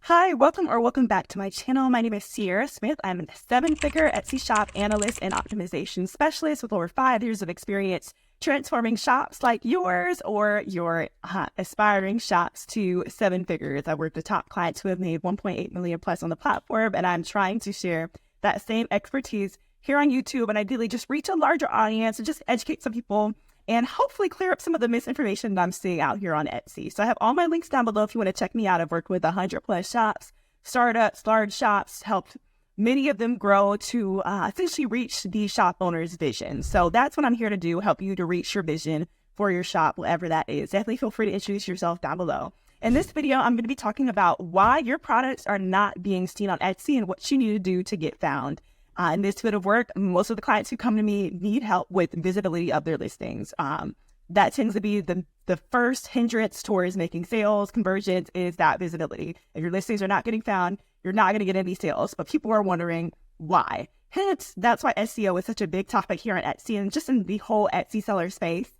Hi, welcome back to my channel. My name is Sierra Smith. I'm a seven-figure Etsy shop analyst and optimization specialist with over 5 years of experience transforming shops like yours or your aspiring shops to 7 figures. I work with top clients who have made 1.8 million plus on the platform, and I'm trying to share that same expertise here on YouTube and ideally just reach a larger audience and just educate some people and hopefully clear up some of the misinformation that I'm seeing out here on Etsy. So I have all my links down below if you want to check me out. I've worked with 100 plus shops, startups, large shops, helped many of them grow to essentially reach the shop owner's vision. So that's what I'm here to do, help you to reach your vision for your shop, whatever that is. Definitely feel free to introduce yourself down below. In this video, I'm going to be talking about why your products are not being seen on Etsy and what you need to do to get found. In this bit of work, most of the clients who come to me need help with visibility of their listings. That tends to be the first hindrance towards making sales, conversions, is that visibility. If your listings are not getting found, you're not going to get any sales, but people are wondering why. Hence, that's why SEO is such a big topic here on Etsy and just in the whole Etsy seller space,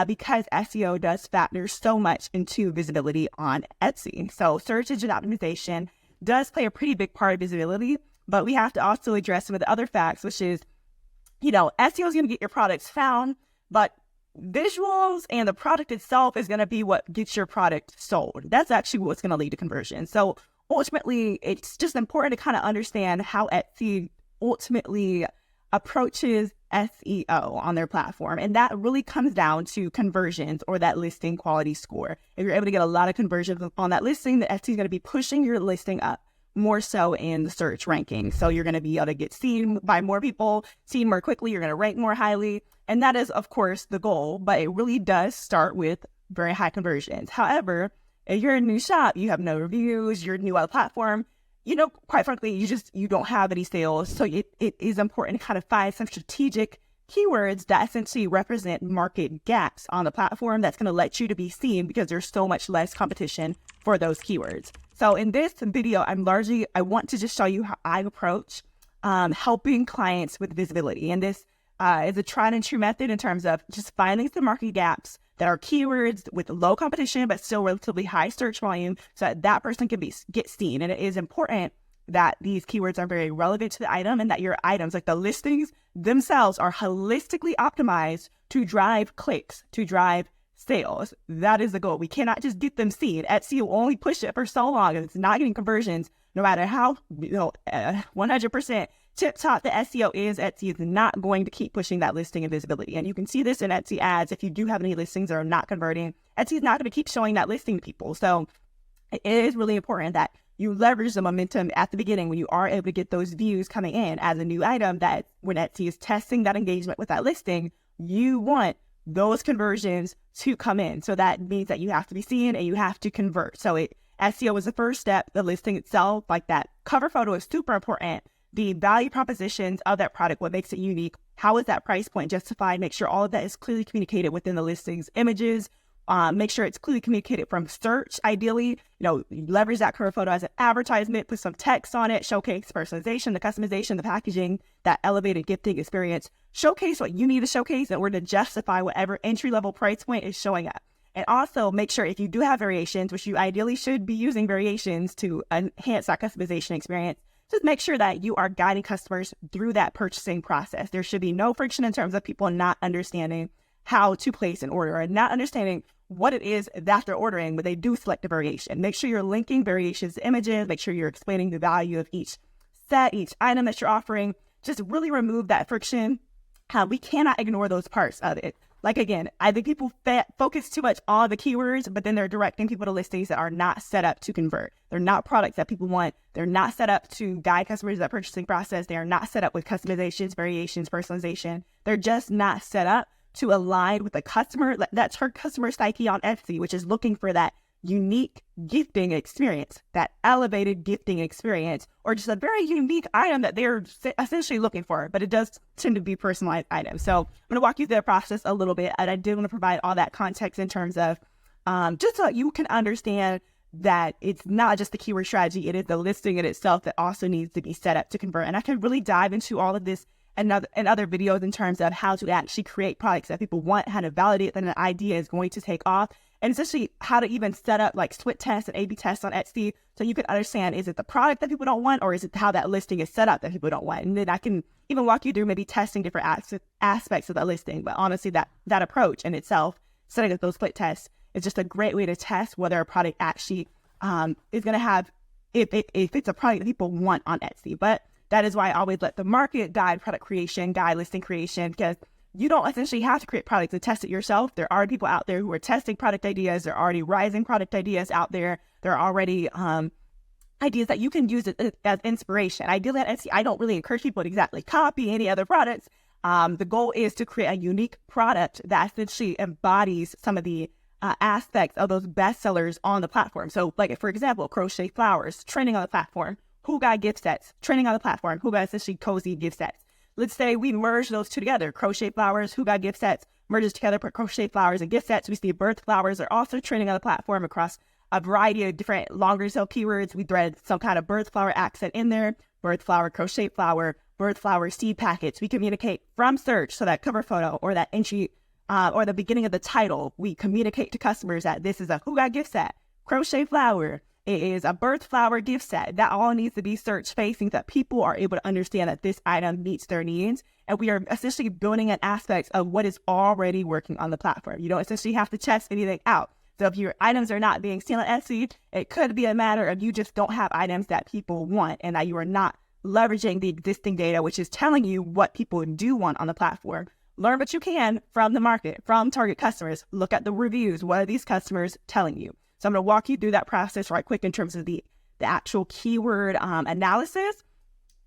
because SEO does factor so much into visibility on Etsy. So search engine optimization does play a pretty big part of visibility. But we have to also address some of the other facts, which is, SEO is going to get your products found, but visuals and the product itself is going to be what gets your product sold. That's actually what's going to lead to conversion. So ultimately, it's just important to kind of understand how Etsy ultimately approaches SEO on their platform. And that really comes down to conversions or that listing quality score. If you're able to get a lot of conversions on that listing, the Etsy is going to be pushing your listing up more so in the search ranking. So you're going to be able to get seen by more people, seen more quickly, you're going to rank more highly. And that is, of course, the goal, but it really does start with very high conversions. However, if you're a new shop, you have no reviews, you're new on the platform, quite frankly, you don't have any sales. So it is important to kind of find some strategic keywords that essentially represent market gaps on the platform that's going to let you to be seen because there's so much less competition for those keywords. So in this video, I want to just show you how I approach helping clients with visibility. And this is a tried and true method in terms of just finding some market gaps that are keywords with low competition, but still relatively high search volume so that person can get seen. And it is important that these keywords are very relevant to the item and that your items, like the listings themselves, are holistically optimized to drive clicks, to drive sales. That is the goal. We cannot just get them seen. Etsy will only push it for so long and it's not getting conversions, no matter how 100% tip top the SEO is. Etsy is not going to keep pushing that listing and visibility. And you can see this in Etsy ads. If you do have any listings that are not converting, Etsy is not going to keep showing that listing to people. So it is really important that you leverage the momentum at the beginning when you are able to get those views coming in as a new item, that when Etsy is testing that engagement with that listing, you want those conversions to come in. So that means that you have to be seen and you have to convert. So SEO is the first step. The listing itself, like that cover photo, is super important. The value propositions of that product, what makes it unique, how is that price point justified? Make sure all of that is clearly communicated within the listing's images. Make sure it's clearly communicated from search. Ideally, leverage that cover photo as an advertisement, put some text on it, showcase personalization, the customization, the packaging, that elevated gifting experience. Showcase what you need to showcase in order to justify whatever entry-level price point is showing up. And also make sure if you do have variations, which you ideally should be using variations to enhance that customization experience, just make sure that you are guiding customers through that purchasing process. There should be no friction in terms of people not understanding how to place an order or not understanding what it is that they're ordering when they do select a variation. Make sure you're linking variations to images. Make sure you're explaining the value of each set, each item that you're offering. Just really remove that friction. We cannot ignore those parts of it. Like, again, I think people focus too much on the keywords, but then they're directing people to listings that are not set up to convert. They're not products that people want. They're not set up to guide customers in that purchasing process. They are not set up with customizations, variations, personalization. They're just not set up to align with the customer. That's her customer psyche on Etsy, which is looking for that unique gifting experience, that elevated gifting experience, or just a very unique item that they're essentially looking for, but it does tend to be personalized items. So I'm going to walk you through the process a little bit, and I did want to provide all that context in terms of just so you can understand that it's not just the keyword strategy, it is the listing in itself that also needs to be set up to convert. And I can really dive into all of this and other videos in terms of how to actually create products that people want, how to validate that an idea is going to take off, and essentially how to even set up like split tests and A/B tests on Etsy so you can understand, is it the product that people don't want, or is it how that listing is set up that people don't want? And then I can even walk you through maybe testing different aspects of the listing. But honestly, that approach in itself, setting up those split tests, is just a great way to test whether a product actually is going to have, if it's a product that people want on Etsy. But that is why I always let the market guide product creation, guide listing creation, because you don't essentially have to create products to test it yourself. There are people out there who are testing product ideas. There are already rising product ideas out there. There are already ideas that you can use as inspiration. Ideally at Etsy, I don't really encourage people to exactly copy any other products. The goal is to create a unique product that essentially embodies some of the aspects of those bestsellers on the platform. So like, for example, crochet flowers, trending on the platform. Who got gift sets, trending on the platform. Who got essentially cozy gift sets. Let's say we merge those two together. Crochet flowers, who got gift sets, merges together, put crochet flowers and gift sets. We see birth flowers are also trending on the platform across a variety of different longer tail keywords. We thread some kind of birth flower accent in there. Birth flower, crochet flower, birth flower seed packets. We communicate from search, so that cover photo or that entry or the beginning of the title, we communicate to customers that this is a who got gift set, crochet flower. It is a birth flower gift set. That all needs to be search facing, that people are able to understand that this item meets their needs. And we are essentially building an aspect of what is already working on the platform. You don't essentially have to test anything out. So if your items are not being seen on Etsy, it could be a matter of you just don't have items that people want, and that you are not leveraging the existing data, which is telling you what people do want on the platform. Learn what you can from the market, from target customers. Look at the reviews. What are these customers telling you? So I'm going to walk you through that process right quick in terms of the actual keyword analysis.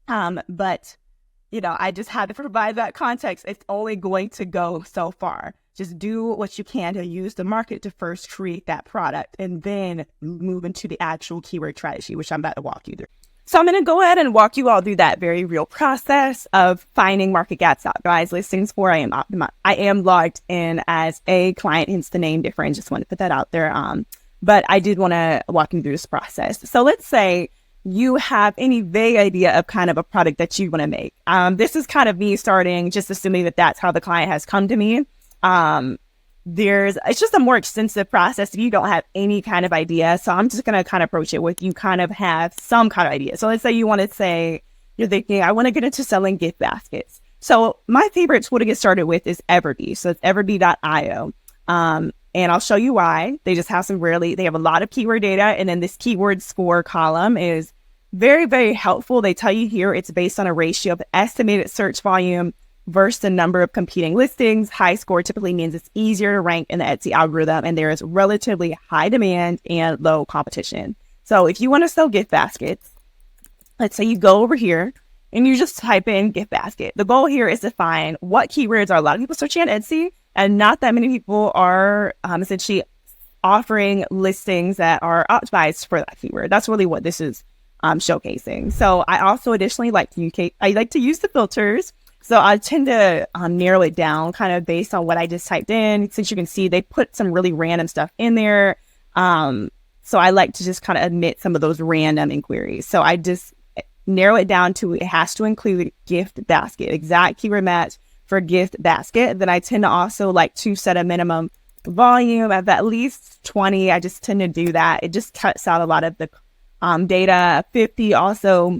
But, you know, I just had to provide that context. It's only going to go so far. Just do what you can to use the market to first create that product and then move into the actual keyword strategy, which I'm about to walk you through. So I'm going to go ahead and walk you all through that very real process of finding market gaps out. Guys, listings for I am logged in as a client, hence the name different. Just want to put that out there. But I did want to walk you through this process. So let's say you have any vague idea of kind of a product that you want to make. This is kind of me starting, just assuming that that's how the client has come to me. It's just a more extensive process if you don't have any kind of idea. So I'm just going to kind of approach it with you kind of have some kind of idea. So let's say you want to say, you're thinking, I want to get into selling gift baskets. So my favorite tool to get started with is Everbee. So it's everbee.io. And I'll show you why. They just have they have a lot of keyword data. And then this keyword score column is very, very helpful. They tell you here it's based on a ratio of estimated search volume versus the number of competing listings. High score typically means it's easier to rank in the Etsy algorithm, and there is relatively high demand and low competition. So if you want to sell gift baskets, let's say you go over here and you just type in gift basket. The goal here is to find what keywords are a lot of people searching on Etsy, and not that many people are essentially offering listings that are optimized for that keyword. That's really what this is showcasing. So I also additionally like to use the filters. So I tend to narrow it down kind of based on what I just typed in. Since you can see, they put some really random stuff in there. So I like to just kind of omit some of those random inquiries. So I just narrow it down to it has to include gift basket, exact keyword match for gift basket. Then I tend to also like to set a minimum volume of at least 20. I just tend to do that. It just cuts out a lot of the data. 50 also.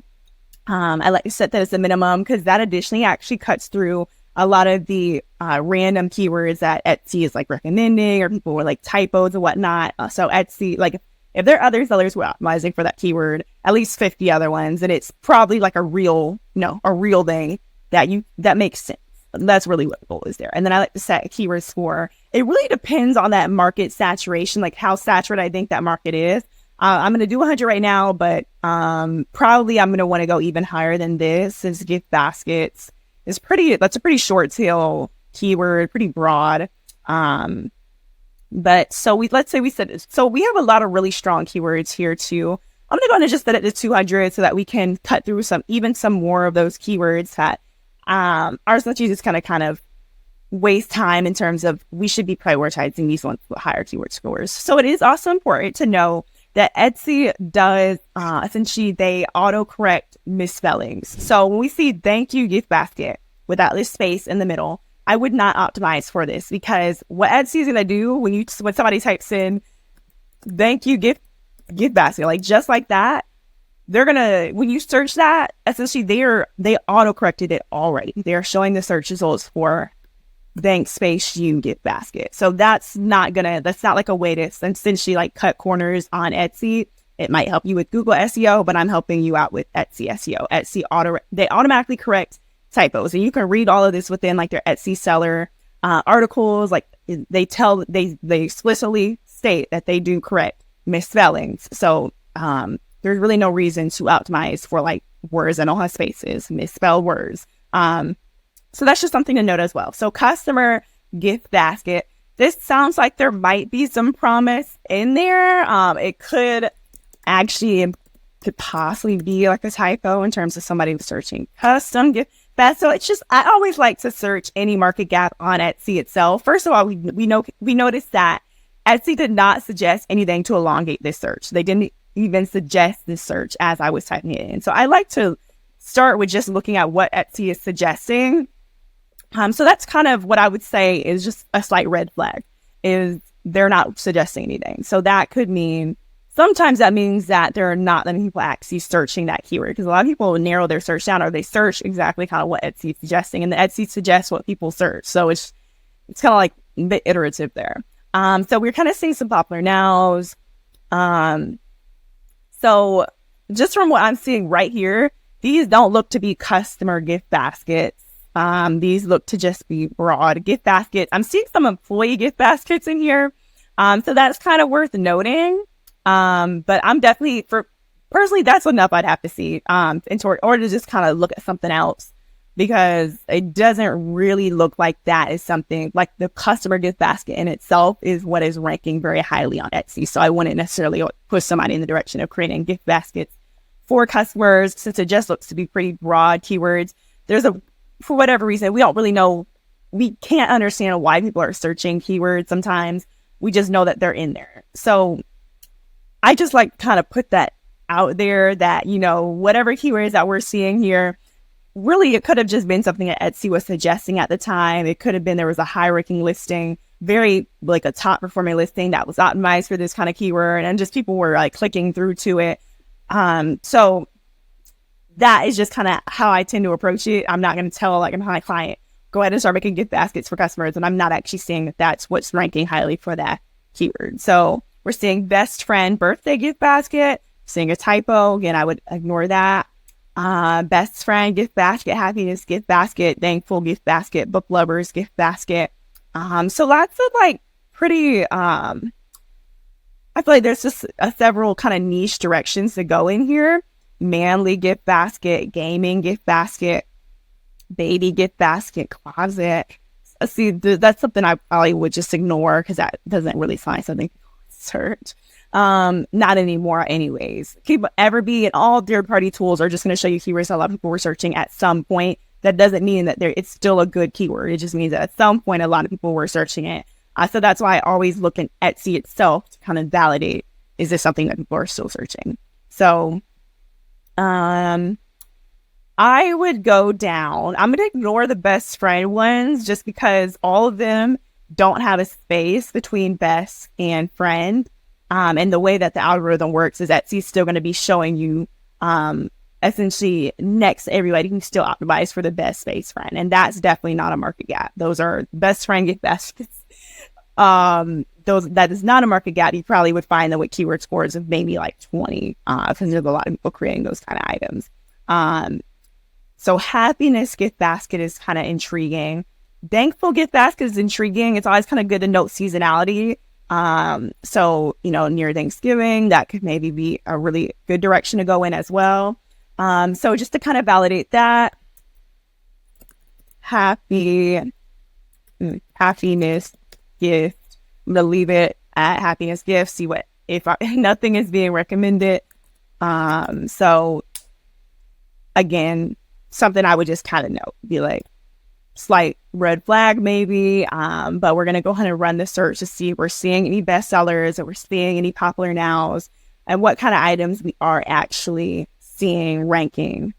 I like to set that as a minimum because that additionally actually cuts through a lot of the random keywords that Etsy is like recommending, or people were like typos and whatnot. So Etsy, like if there are other sellers who are optimizing for that keyword, at least 50 other ones, and it's probably like a real thing that makes sense. That's really what the goal is there. And then I like to set a keyword score. It really depends on that market saturation, like how saturated I think that market is. I'm going to do 100 right now, but probably I'm going to want to go even higher than this, since gift baskets is that's a pretty short tail keyword, pretty broad. But so let's say we said this. So we have a lot of really strong keywords here too. I'm going to go ahead and just set it to 200 so that we can cut through some more of those keywords that are essentially just kind of waste time in terms of we should be prioritizing these ones with higher keyword scores. So it is also important to know that Etsy does, essentially, they autocorrect misspellings. So when we see thank you gift basket without this space in the middle, I would not optimize for this, because what Etsy is going to do when somebody types in, thank you, gift basket, like just like that, they're going to, when you search that, essentially they auto-corrected it already. They're showing the search results for thanks space you gift basket. So that's not like a way to essentially like cut corners on Etsy. It might help you with Google SEO, but I'm helping you out with Etsy SEO. They automatically correct typos, and you can read all of this within like their Etsy seller articles. Like they explicitly state that they do correct misspellings. So there's really no reason to optimize for like words that don't have spaces, misspelled words. So that's just something to note as well. So customer gift basket. This sounds like there might be some promise in there. It could possibly be like a typo in terms of somebody searching custom gift basket. So it's just, I always like to search any market gap on Etsy itself. First of all, we noticed that Etsy did not suggest anything to elongate this search. They didn't even suggest this search as I was typing it in. So I like to start with just looking at what Etsy is suggesting. So that's kind of what I would say is just a slight red flag, is they're not suggesting anything. So that could mean, sometimes that means that there are not that many people actually searching that keyword, because a lot of people narrow their search down, or they search exactly kind of what Etsy is suggesting, and the Etsy suggests what people search. So it's kind of like a bit iterative there. So we're kind of seeing some popular nows. So just from what I'm seeing right here, these don't look to be customer gift baskets. These look to just be broad gift baskets. I'm seeing some employee gift baskets in here. So that's kind of worth noting. But I'm definitely, personally, that's enough I'd have to see, or to just kind of look at something else, because it doesn't really look like that is something like the customer gift basket in itself is what is ranking very highly on Etsy. So I wouldn't necessarily push somebody in the direction of creating gift baskets for customers, since it just looks to be pretty broad keywords. For whatever reason, we don't really know. We can't understand why people are searching keywords sometimes. We just know that they're in there. So I just like kind of put that out there that, whatever keywords that we're seeing here, really, it could have just been something that Etsy was suggesting at the time. It could have been there was a high ranking listing, very like a top performing listing that was optimized for this kind of keyword, and just people were like clicking through to it. So that is just kind of how I tend to approach it. I'm not going to tell like my client, go ahead and start making gift baskets for customers, and I'm not actually saying that that's what's ranking highly for that keyword. So we're seeing best friend birthday gift basket, seeing a typo. Again, I would ignore that. Best friend gift basket, happiness gift basket, thankful gift basket, book lovers gift basket. So lots of like pretty, I feel like there's just several kind of niche directions to go in here. Manly gift basket, gaming gift basket, baby gift basket, closet. See, that's something I probably would just ignore, because that doesn't really find something to search. Not anymore anyways. Keep Everbee and all third-party tools are just going to show you keywords that a lot of people were searching at some point. That doesn't mean that it's still a good keyword. It just means that at some point a lot of people were searching it. So that's why I always look at Etsy itself to kind of validate, is this something that people are still searching? So I would go down. I'm going to ignore the best friend ones, just because all of them don't have a space between best and friend. And the way that the algorithm works is Etsy's still going to be showing you essentially next to everybody who still optimize for the best space friend. And that's definitely not a market gap. Those are best friend gift baskets. That is not a market gap. You probably would find them with keyword scores of maybe like 20, because there's a lot of people creating those kind of items. So happiness gift basket is kind of intriguing. Thankful gift basket is intriguing. It's always kind of good to note seasonality. So, near Thanksgiving, that could maybe be a really good direction to go in as well. So just to kind of validate that, happiness gift, I'm going to leave it at happiness gift, see what, if nothing is being recommended. So again, something I would just kind of note, be like, slight red flag maybe, but we're going to go ahead and run the search to see if we're seeing any bestsellers, or we're seeing any popular nows, and what kind of items we are actually seeing ranking.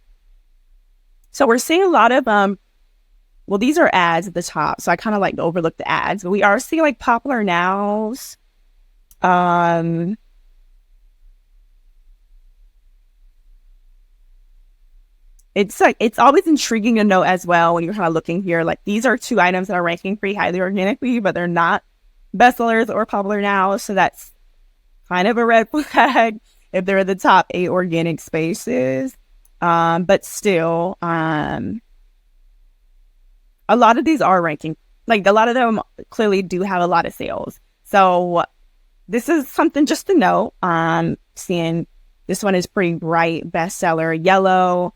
So we're seeing a lot of well, these are ads at the top, so I kind of like overlook the ads, but we are seeing like popular nows. It's like, it's always intriguing to know as well when you're kind of looking here, like these are two items that are ranking pretty highly organically, but they're not bestsellers or popular now. So that's kind of a red flag if they're the top 8 organic spaces. But still, a lot of these are ranking, like a lot of them clearly do have a lot of sales. So this is something just to note. Seeing this one is pretty bright, bestseller, yellow.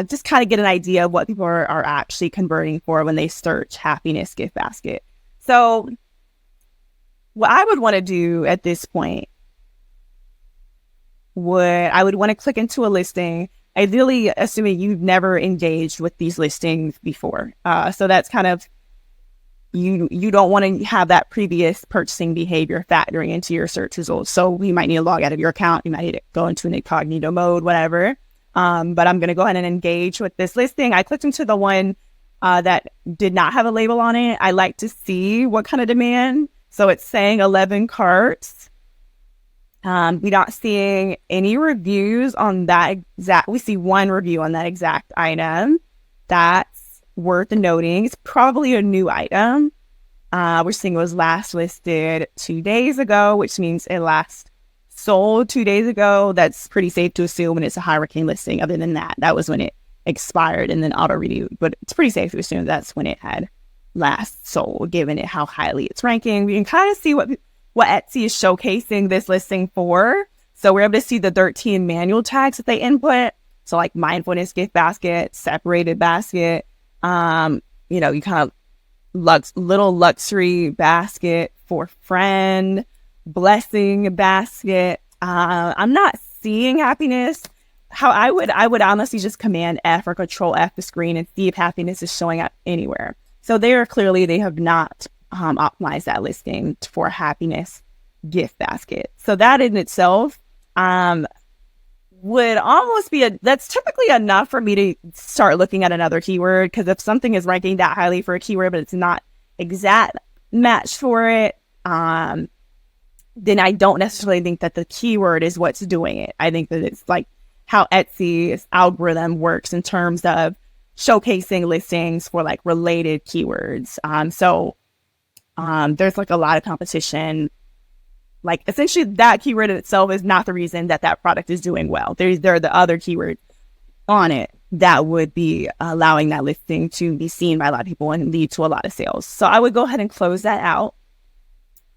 Just kind of get an idea of what people are actually converting for when they search happiness gift basket. So what I would want to do at this point I would want to click into a listing, ideally assuming you've never engaged with these listings before. So that's kind of, you don't want to have that previous purchasing behavior factoring into your search results. So you might need to log out of your account. You might need to go into an incognito mode, whatever. But I'm going to go ahead and engage with this listing. I clicked into the one that did not have a label on it. I like to see what kind of demand. So it's saying 11 carts. We're not seeing any reviews on that exact. We see one review on that exact item. That's worth noting. It's probably a new item. We're seeing it was last listed 2 days ago, which means it last sold 2 days ago. That's pretty safe to assume when it's a high-ranking listing. Other than that, that was when it expired and then auto-renewed. But it's pretty safe to assume that's when it had last sold, given it how highly it's ranking. We can kind of see what Etsy is showcasing this listing for. So we're able to see the 13 manual tags that they input. So like mindfulness gift basket, separated basket, you kind of little luxury basket for friend, blessing basket. I'm not seeing happiness. How I would honestly just Command F or Control F the screen and see if happiness is showing up anywhere. So they have not optimized that listing for happiness gift basket. So that in itself would almost be that's typically enough for me to start looking at another keyword, because if something is ranking that highly for a keyword but it's not exact match for it, then I don't necessarily think that the keyword is what's doing it. I think that it's like how Etsy's algorithm works in terms of showcasing listings for like related keywords. There's like a lot of competition. Like essentially that keyword in itself is not the reason that product is doing well. There are the other keywords on it that would be allowing that listing to be seen by a lot of people and lead to a lot of sales. So I would go ahead and close that out.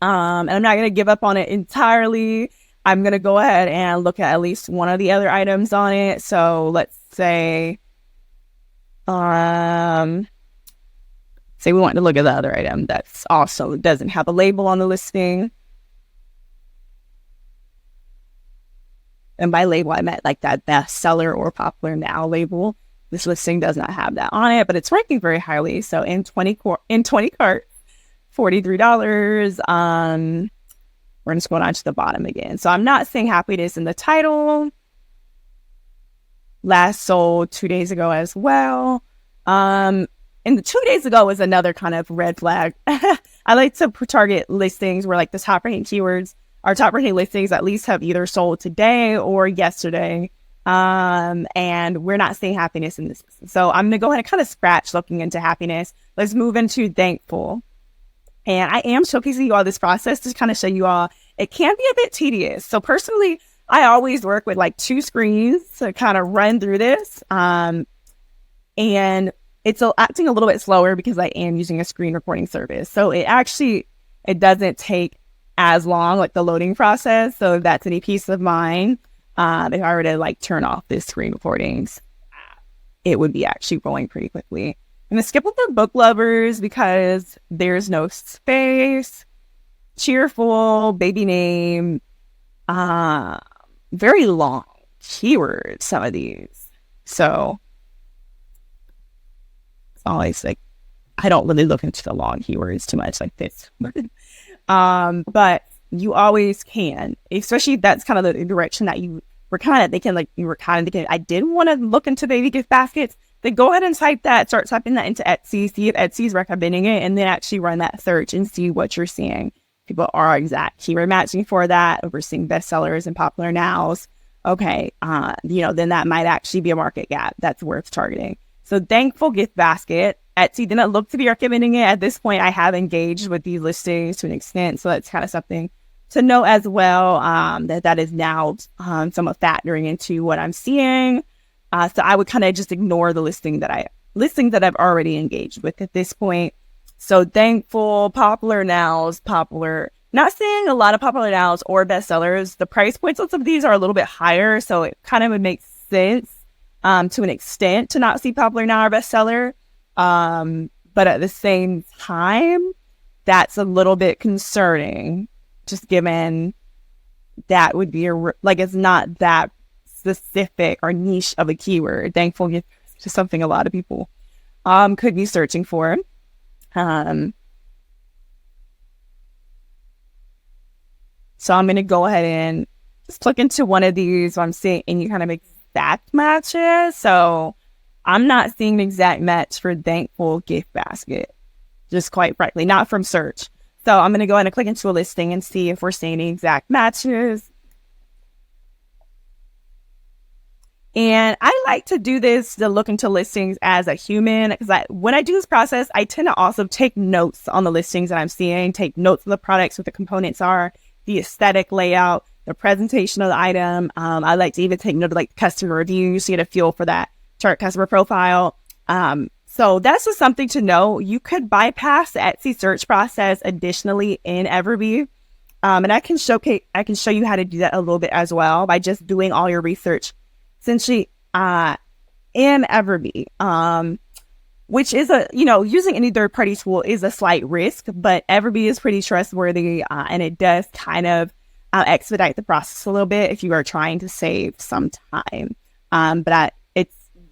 And I'm not going to give up on it entirely. I'm going to go ahead and look at least one of the other items on it. So let's say, we want to look at the other item that's also doesn't have a label on the listing. And by label, I meant like that bestseller or popular now label. This listing does not have that on it, but it's ranking very highly. So in 20 carts, $43. We're just going on to the bottom again. So I'm not seeing happiness in the title. Last sold 2 days ago as well. And the 2 days ago was another kind of red flag. I like to target listings where like the top ranking keywords, our top ranking listings at least have either sold today or yesterday. And we're not seeing happiness in this. So I'm going to go ahead and kind of scratch looking into happiness. Let's move into thankful. And I am showcasing you all this process to kind of show you all it can be a bit tedious. So personally, I always work with like 2 screens to kind of run through this. And it's acting a little bit slower because I am using a screen recording service. So it doesn't take as long, like the loading process. So if that's any peace of mind, if I were to like turn off this screen recordings, it would be actually rolling pretty quickly. I'm going to skip with the book lovers because there's no space. Cheerful, baby name, very long keywords, some of these. So it's always like, I don't really look into the long keywords too much like this. But you always can, especially if that's kind of the direction that you were kind of thinking, I didn't want to look into baby gift baskets. then go ahead and type that, start typing that into Etsy, see if Etsy's recommending it, and then actually run that search and see what you're seeing. People are exact keyword matching for that. If we're seeing bestsellers and popular nows, okay, then that might actually be a market gap that's worth targeting. So Thankful Gift Basket, Etsy didn't look to be recommending it. At this point, I have engaged with these listings to an extent, so that's kind of something to know as well, that is now somewhat factoring into what I'm seeing. So I would kind of just ignore the listings that I've already engaged with at this point. So Thankful, popular nows, not seeing a lot of popular nows or bestsellers. The price points on some of these are a little bit higher, so it kind of would make sense to an extent to not see popular now or bestseller. But at the same time, that's a little bit concerning, just given that would be it's not that specific or niche of a keyword. Thankful is just something a lot of people could be searching for. So I'm going to go ahead and just click into one of these. I'm seeing any kind of exact matches. So I'm not seeing an exact match for Thankful Gift Basket, just quite frankly, not from search. So I'm going to go ahead and click into a listing and see if we're seeing any exact matches. And I like to do this, to look into listings as a human, because when I do this process, I tend to also take notes on the listings that I'm seeing, take notes of the products, what the components are, the aesthetic layout, the presentation of the item. I like to even take note of customer reviews to get a feel for that chart customer profile. So that's just something to know. You could bypass the Etsy search process additionally in Everbee. And I can show you how to do that a little bit as well by just doing all your research essentially in Everbee, which is using any third-party tool is a slight risk, but Everbee is pretty trustworthy, and it does kind of expedite the process a little bit if you are trying to save some time. But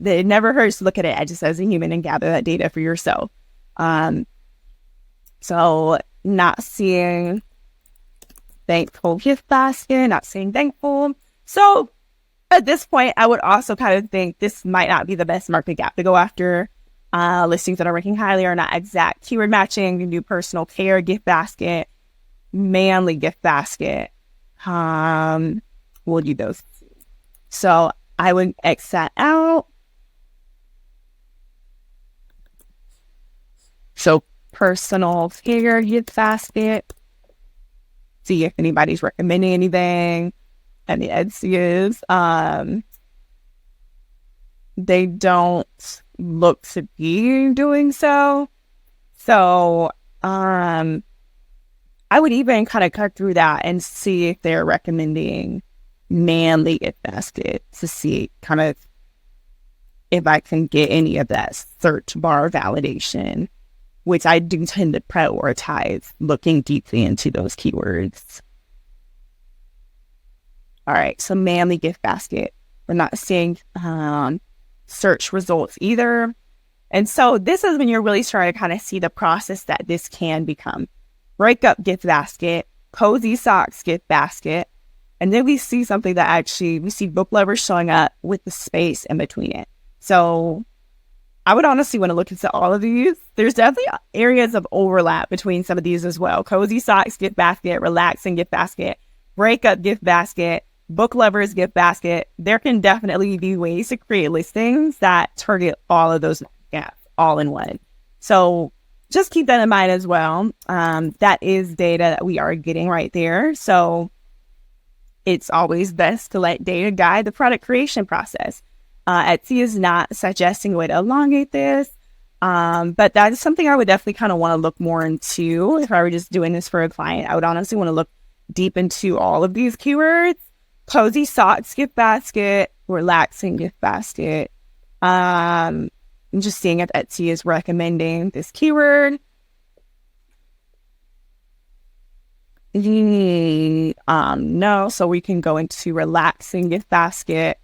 it never hurts to look at it just as a human and gather that data for yourself. So not seeing Thankful Gift Basket, not seeing Thankful. So at this point, I would also kind of think this might not be the best market gap to go after. Listings that are ranking highly are not exact keyword matching. You can do personal care gift basket, manly gift basket. We'll do those. So I would X that out. So personal care gift basket. See if anybody's recommending anything. And the Etsy is, they don't look to be doing so. So, I would even kind of cut through that and see if they're recommending manly gift basket to see kind of if I can get any of that search bar validation, which I do tend to prioritize looking deeply into those keywords. All right, so manly gift basket. We're not seeing search results either. And so this is when you're really starting to kind of see the process that this can become. Breakup gift basket, cozy socks gift basket. And then we see something that we see book lovers showing up with the space in between it. So I would honestly want to look into all of these. There's definitely areas of overlap between some of these as well. Cozy socks gift basket, relaxing gift basket, breakup gift basket, book lovers gift basket. There can definitely be ways to create listings that target all of those gaps all in one. So just keep that in mind as well. That is data that we are getting right there. So it's always best to let data guide the product creation process. Etsy is not suggesting a way to elongate this, but that is something I would definitely kind of want to look more into. If I were just doing this for a client, I would honestly want to look deep into all of these keywords. Cozy socks gift basket, relaxing gift basket. I'm just seeing if Etsy is recommending this keyword. No, so we can go into relaxing gift basket.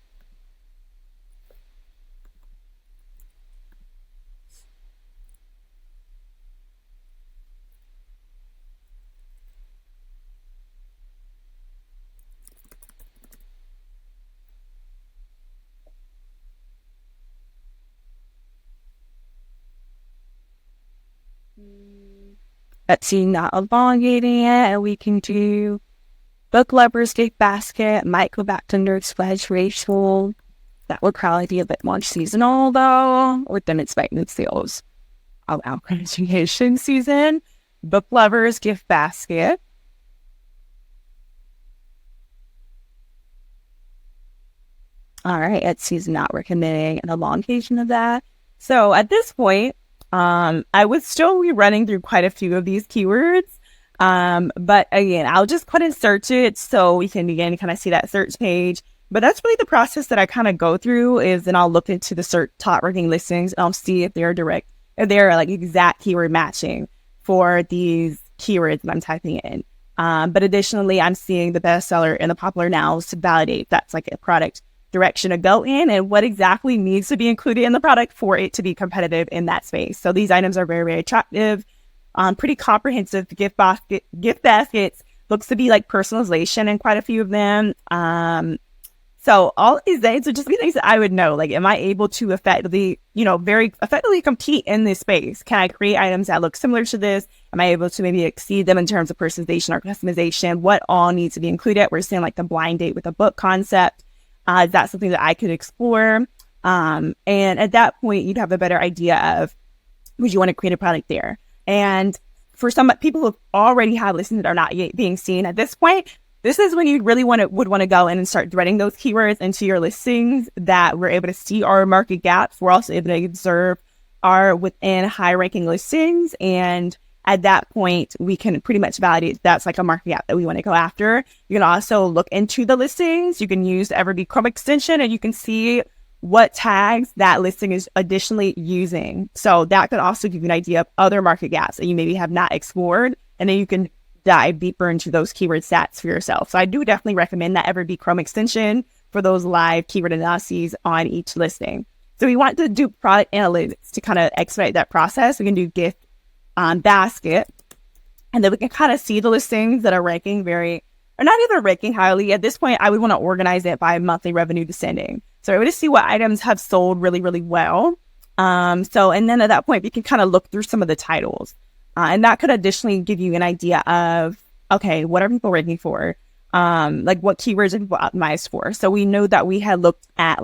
Etsy not elongating it, and we can do book lovers gift basket, might go back to nerd splash racial. That would probably be a bit more seasonal though, within expected sales of our graduation season. Book lovers gift basket. All right, Etsy's not recommending an elongation of that. So at this point, I would still be running through quite a few of these keywords. But again, I'll just put in search it so we can begin to kind of see that search page. But that's really the process that I kind of go through is then I'll look into the search top ranking listings and I'll see if they're like exact keyword matching for these keywords that I'm typing in. But additionally, I'm seeing the bestseller and the popular nows to validate if that's like a product direction to go in and what exactly needs to be included in the product for it to be competitive in that space. So these items are very, very attractive, pretty comprehensive gift baskets, looks to be like personalization in quite a few of them. So all of these things would just be things that I would know, like, am I able to effectively, very effectively compete in this space? Can I create items that look similar to this? Am I able to maybe exceed them in terms of personalization or customization? What all needs to be included? We're seeing like the blind date with a book concept. Is that something that I could explore? And at that point, you'd have a better idea of, would you want to create a product there? And for some people who already have listings that are not yet being seen at this point, this is when you really would want to go in and start threading those keywords into your listings that we're able to see our market gaps. We're also able to observe are within high ranking listings. And at that point, we can pretty much validate that's like a market gap that we want to go after. You can also look into the listings. You can use the Everbee Chrome extension and you can see what tags that listing is additionally using. So that could also give you an idea of other market gaps that you maybe have not explored. And then you can dive deeper into those keyword stats for yourself. So I do definitely recommend that Everbee Chrome extension for those live keyword analyses on each listing. So we want to do product analytics to kind of expedite that process. We can do gift basket, and then we can kind of see the listings that are ranking not even ranking highly. At this point, I would want to organize it by monthly revenue descending. So I would just see what items have sold really, really well. And then at that point, we can kind of look through some of the titles. And that could additionally give you an idea of, okay, what are people ranking for? Like what keywords are people optimized for? So we know that we had looked at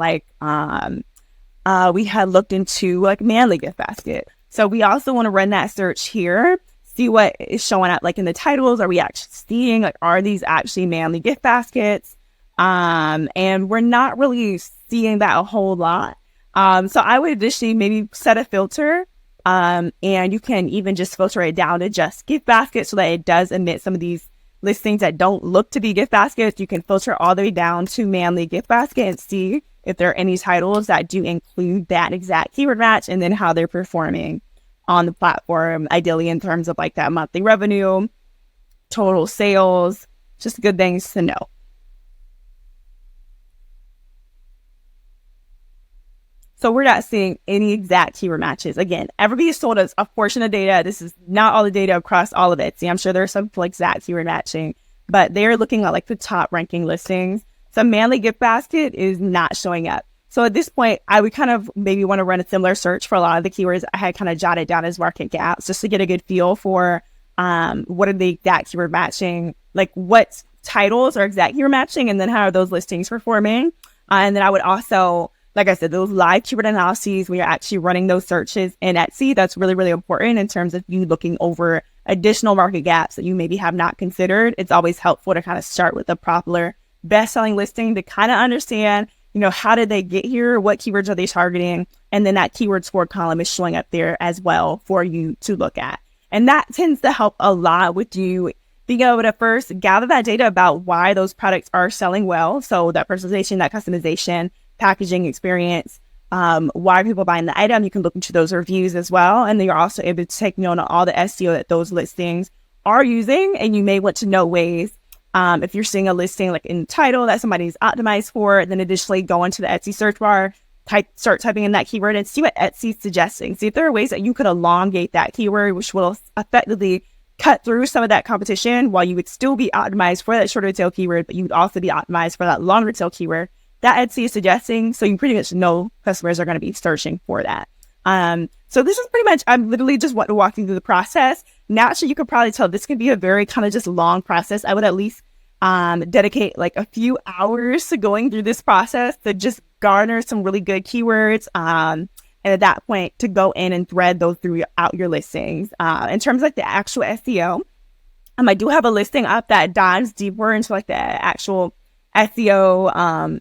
into like manly gift basket. So we also want to run that search here, see what is showing up like in the titles. Are we actually seeing, like, are these actually manly gift baskets? And we're not really seeing that a whole lot. So I would additionally maybe set a filter. And you can even just filter it down to just gift baskets so that it does omit some of these listings that don't look to be gift baskets. You can filter all the way down to manly gift basket and see if there are any titles that do include that exact keyword match and then how they're performing on the platform, ideally in terms of like that monthly revenue, total sales, just good things to know. So we're not seeing any exact keyword matches. Again, Everbee has told us a portion of data. This is not all the data across all of it. See, I'm sure there's some exact keyword matching, but they're looking at like the top ranking listings. Some manly gift basket is not showing up. So at this point, I would kind of maybe want to run a similar search for a lot of the keywords I had kind of jotted down as market gaps just to get a good feel for what are the exact keyword matching, like what titles are exact keyword matching, and then how are those listings performing. And then I would also, like I said, those live keyword analyses, we are actually running those searches in Etsy. That's really, really important in terms of you looking over additional market gaps that you maybe have not considered. It's always helpful to kind of start with a popular best-selling listing to kind of understand, how did they get here? What keywords are they targeting? And then that keyword score column is showing up there as well for you to look at. And that tends to help a lot with you being able to first gather that data about why those products are selling well. So that personalization, that customization, packaging experience, why are people buying the item? You can look into those reviews as well. And then you're also able to take note on all the SEO that those listings are using. And you may want to know ways, if you're seeing a listing like in the title that somebody's optimized for, then additionally go into the Etsy search bar, start typing in that keyword and see what Etsy's suggesting. See if there are ways that you could elongate that keyword, which will effectively cut through some of that competition while you would still be optimized for that shorter tail keyword, but you would also be optimized for that longer tail keyword that Etsy is suggesting. So you pretty much know customers are going to be searching for that. So this is pretty much, I'm literally just walking through the process. Naturally, you could probably tell this can be a very kind of just long process. I would at least dedicate like a few hours to going through this process to just garner some really good keywords. And at that point, to go in and thread those throughout your listings. In terms of like the actual SEO, I do have a listing up that dives deeper into like the actual SEO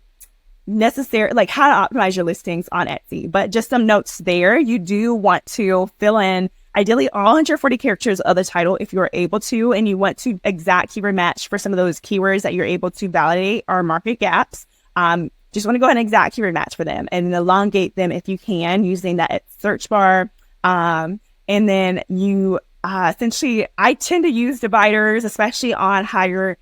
necessary, like how to optimize your listings on Etsy. But just some notes there. You do want to fill in ideally all 140 characters of the title if you're able to, and you want to exact keyword match for some of those keywords that you're able to validate are market gaps. Just want to go ahead and exact keyword match for them and elongate them if you can using that search bar. And then you essentially, I tend to use dividers, especially on higher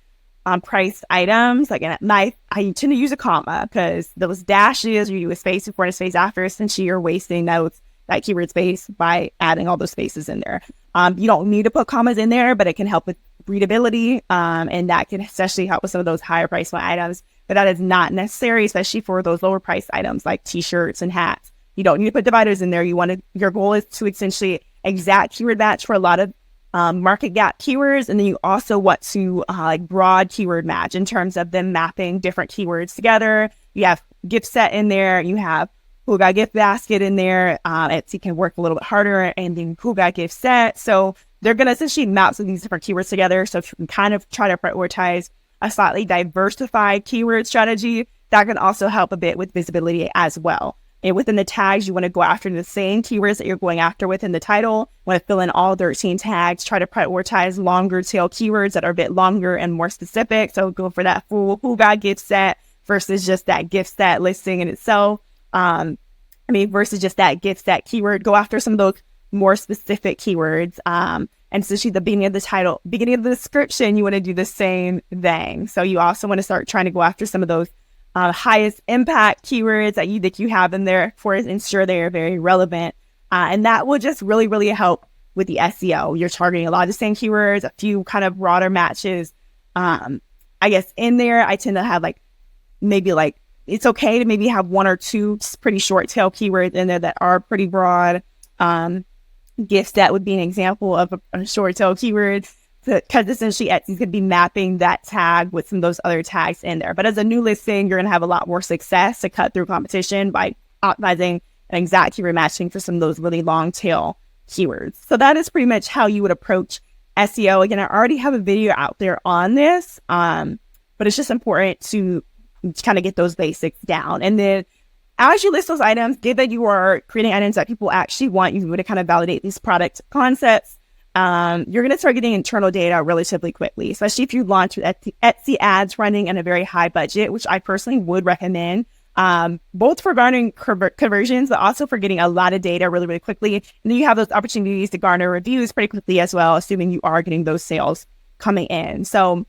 priced items. Like I tend to use a comma because those dashes, you do a space before and a space after, essentially you're wasting that keyword space by adding all those spaces in there. You don't need to put commas in there, but it can help with readability. And that can especially help with some of those higher priced items. But that is not necessary, especially for those lower priced items like t-shirts and hats. You don't need to put dividers in there. Your goal is to essentially exact keyword match for a lot of market gap keywords. And then you also want to like broad keyword match in terms of them mapping different keywords together. You have gift set in there. You have who got gift basket in there. Etsy can work a little bit harder, and then who got gift set. So they're going to essentially map some of these different keywords together. So if you can kind of try to prioritize a slightly diversified keyword strategy, that can also help a bit with visibility as well. And within the tags, you want to go after the same keywords that you're going after within the title. You want to fill in all 13 tags, try to prioritize longer tail keywords that are a bit longer and more specific. So go for that full who got gift set versus just that gift set listing in itself. Versus just that gift set keyword. Go after some of those more specific keywords. And especially the beginning of the title, beginning of the description, you want to do the same thing. So you also want to start trying to go after some of those highest impact keywords that you have in there for ensure they are very relevant. And that will just really, really help with the SEO. You're targeting a lot of the same keywords, a few kind of broader matches. I guess in there, I tend to have it's okay to maybe have one or two pretty short tail keywords in there that are pretty broad. Gift set would be an example of a short tail keyword, because essentially Etsy's going to be mapping that tag with some of those other tags in there. But as a new listing, you're going to have a lot more success to cut through competition by optimizing and exact keyword matching for some of those really long tail keywords. So that is pretty much how you would approach SEO. Again, I already have a video out there on this, but it's just important to kind of get those basics down. And then as you list those items, given you are creating items that people actually want, you to kind of validate these product concepts. You're going to start getting internal data relatively quickly, especially if you launch with Etsy ads running in a very high budget, which I personally would recommend, both for garnering conversions, but also for getting a lot of data really, really quickly. And then you have those opportunities to garner reviews pretty quickly as well, assuming you are getting those sales coming in. So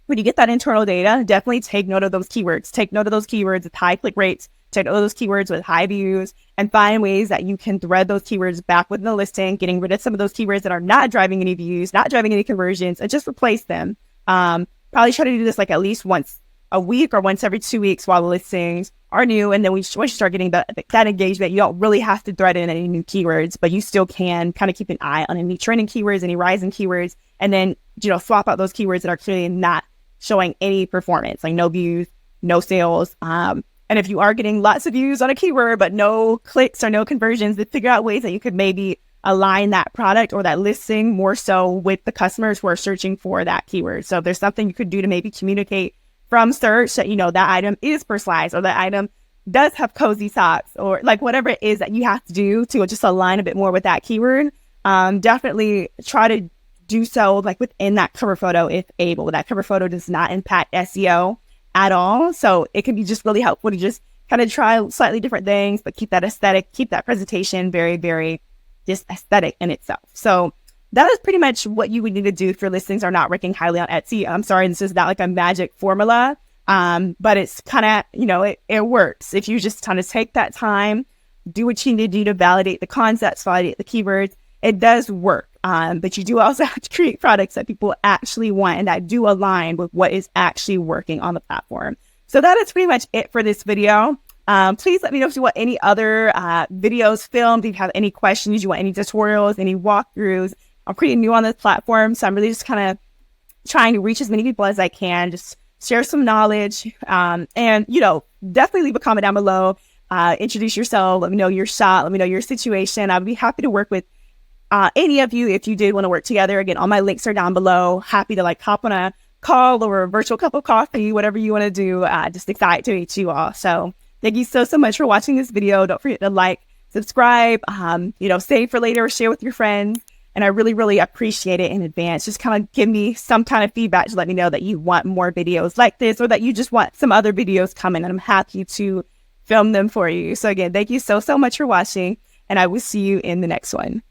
when you get that internal data, definitely take note of those keywords. Take note of those keywords with high click rates. Take note of those keywords with high views, and find ways that you can thread those keywords back within the listing, getting rid of some of those keywords that are not driving any views, not driving any conversions, and just replace them. Probably try to do this like at least once a week or once every 2 weeks while the listings are new. And then once you start getting that engagement, you don't really have to thread in any new keywords, but you still can kind of keep an eye on any trending keywords, any rising keywords, and then, swap out those keywords that are clearly not showing any performance, like no views, no sales. And if you are getting lots of views on a keyword, but no clicks or no conversions, then figure out ways that you could maybe align that product or that listing more so with the customers who are searching for that keyword. So if there's something you could do to maybe communicate from search that, that item is personalized, or that item does have cozy socks, or like whatever it is that you have to do to just align a bit more with that keyword, definitely try to do so like within that cover photo if able. That cover photo does not impact SEO at all. So it can be just really helpful to just kind of try slightly different things, but keep that aesthetic, keep that presentation very, very just aesthetic in itself. So that is pretty much what you would need to do if your listings are not ranking highly on Etsy. I'm sorry, this is not like a magic formula, but it's kind of, it works. If you just kind of take that time, do what you need to do to validate the concepts, validate the keywords, it does work. But you do also have to create products that people actually want and that do align with what is actually working on the platform. So that is pretty much it for this video. Please let me know if you want any other videos filmed, if you have any questions, you want any tutorials, any walkthroughs. I'm pretty new on this platform, so I'm really just kind of trying to reach as many people as I can, just share some knowledge, and, definitely leave a comment down below. Introduce yourself. Let me know your shop. Let me know your situation. I'd be happy to work with any of you if you did want to work together. Again, all my links are down below. Happy to hop on a call or a virtual cup of coffee, whatever you want to do. Just excited to meet you all. So thank you so much for watching this video. Don't forget to subscribe, save for later, share with your friends. And I really, really appreciate it in advance. Just kind of give me some kind of feedback to let me know that you want more videos like this, or that you just want some other videos coming, and I'm happy to film them for you. So again, thank you so much for watching, and I will see you in the next one.